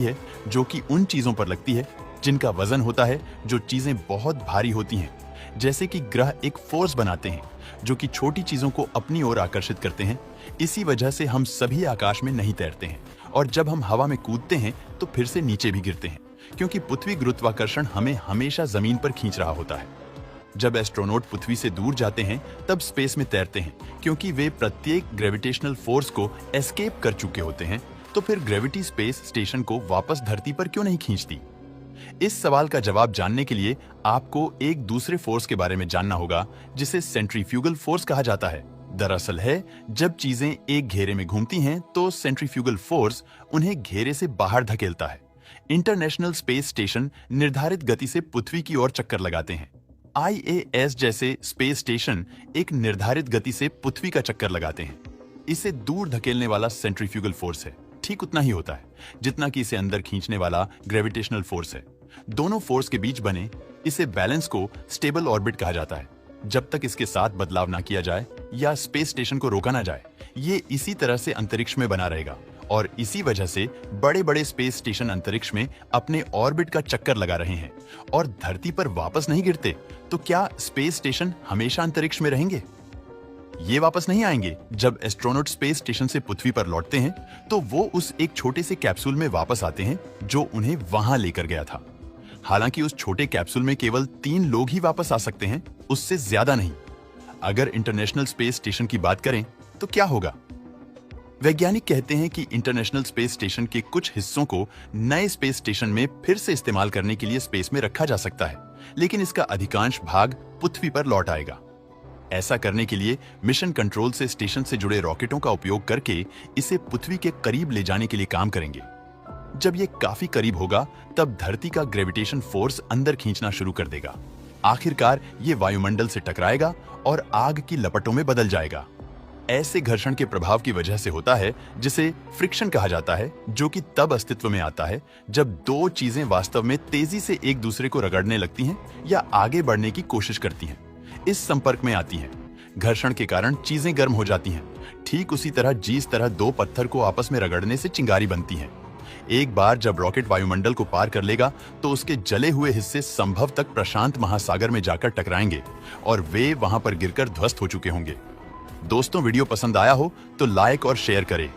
है जो कि उन चीजों पर लगती है जिनका वजन होता है, जो चीजें बहुत भारी होती हैं। जैसे कि ग्रह एक फोर्स बनाते हैं जो कि छोटी चीजों को अपनी ओर आकर्षित करते हैं। इसी वजह से हम सभी आकाश में नहीं तैरते हैं और जब हम हवा में कूदते हैं तो फिर से नीचे भी गिरते हैं, क्योंकि पृथ्वी गुरुत्वाकर्षण हमें हमेशा जमीन पर खींच रहा होता है। जब एस्ट्रोनॉट पृथ्वी से दूर जाते हैं तब स्पेस में तैरते हैं, क्योंकि वे प्रत्येक ग्रेविटेशनल फोर्स को एस्केप कर चुके होते हैं। तो फिर ग्रेविटी स्पेस स्टेशन को वापस धरती पर क्यों नहीं खींचती? इस सवाल का जवाब जानने के लिए आपको एक दूसरे फोर्स के बारे में जानना होगा, जिसे सेंट्रीफ्यूगल फोर्स कहा जाता है। दरअसल है, जब चीजें एक घेरे में घूमती हैं तो सेंट्रीफ्यूगल फोर्स उन्हें घेरे से बाहर धकेलता है। इंटरनेशनल स्पेस स्टेशन निर्धारित गति से पृथ्वी की ओर चक्कर लगाते हैं। ISS जैसे स्पेस स्टेशन एक निर्धारित गति से पृथ्वी का चक्कर लगाते हैं। इसे दूर धकेलने वाला सेंट्रीफ्यूगल फोर्स है, ठीक उतना ही होता है जितना कि इसे अंदर खींचने वाला ग्रेविटेशनल फोर्स है। दोनों फोर्स के बीच बने इसे बैलेंस को स्टेबल ऑर्बिट कहा जाता है। जब तक इसके साथ बदलाव ना किया जाए या स्पेस स्टेशन को रोका ना जाए, ये इसी तरह से अंतरिक्ष में बना रहेगा और इसी वजह से बड़े बड़े स्पेस स्टेशन अंतरिक्ष में अपने ऑर्बिट का चक्कर लगा रहे हैं और धरती पर वापस नहीं गिरते। तो क्या स्पेस स्टेशन हमेशा अंतरिक्ष में रहेंगे? ये वापस नहीं आएंगे। जब एस्ट्रोनॉट स्पेस स्टेशन से पृथ्वी पर लौटते हैं तो वो उस एक छोटे से कैप्सूल में वापस आते हैं जो उन्हें वहां लेकर गया था। हालांकि उस छोटे कैप्सूल में केवल 3 लोग ही वापस आ सकते हैं, उससे ज्यादा नहीं। अगर इंटरनेशनल स्पेस स्टेशन की बात करें तो क्या होगा? वैज्ञानिक कहते हैं कि इंटरनेशनल स्पेस स्टेशन के कुछ हिस्सों को नए स्पेस स्टेशन में फिर से इस्तेमाल करने के लिए स्पेस में रखा जा सकता है, लेकिन इसका अधिकांश भाग पृथ्वी पर लौट आएगा। ऐसा करने के लिए मिशन कंट्रोल से स्टेशन से जुड़े रॉकेटों का उपयोग करके इसे पृथ्वी के करीब ले जाने के लिए काम करेंगे। जब ये काफी करीब होगा तब धरती का ग्रेविटेशन फोर्स अंदर खींचना शुरू कर देगा। आखिरकार ये वायुमंडल से टकराएगा और आग की लपटों में बदल जाएगा। ऐसे घर्षण के प्रभाव की वजह से होता है जिसे फ्रिक्शन कहा जाता है, जो कि तब अस्तित्व में आता है जब दो चीजें वास्तव में तेजी से एक दूसरे को रगड़ने लगती हैं या आगे बढ़ने की कोशिश करती हैं। इस संपर्क में आती हैं। घर्षण के कारण चीजें गर्म हो जाती हैं। ठीक उसी तरह जिस तरह दो पत्थर को आपस में रगड़ने से चिंगारी बनती है। एक बार जब रॉकेट वायुमंडल को पार कर लेगा तो उसके जले हुए हिस्से संभव तक प्रशांत महासागर में जाकर टकराएंगे और वे वहां पर गिरकर ध्वस्त हो चुके होंगे। दोस्तों, वीडियो पसंद आया हो तो लाइक और शेयर करें।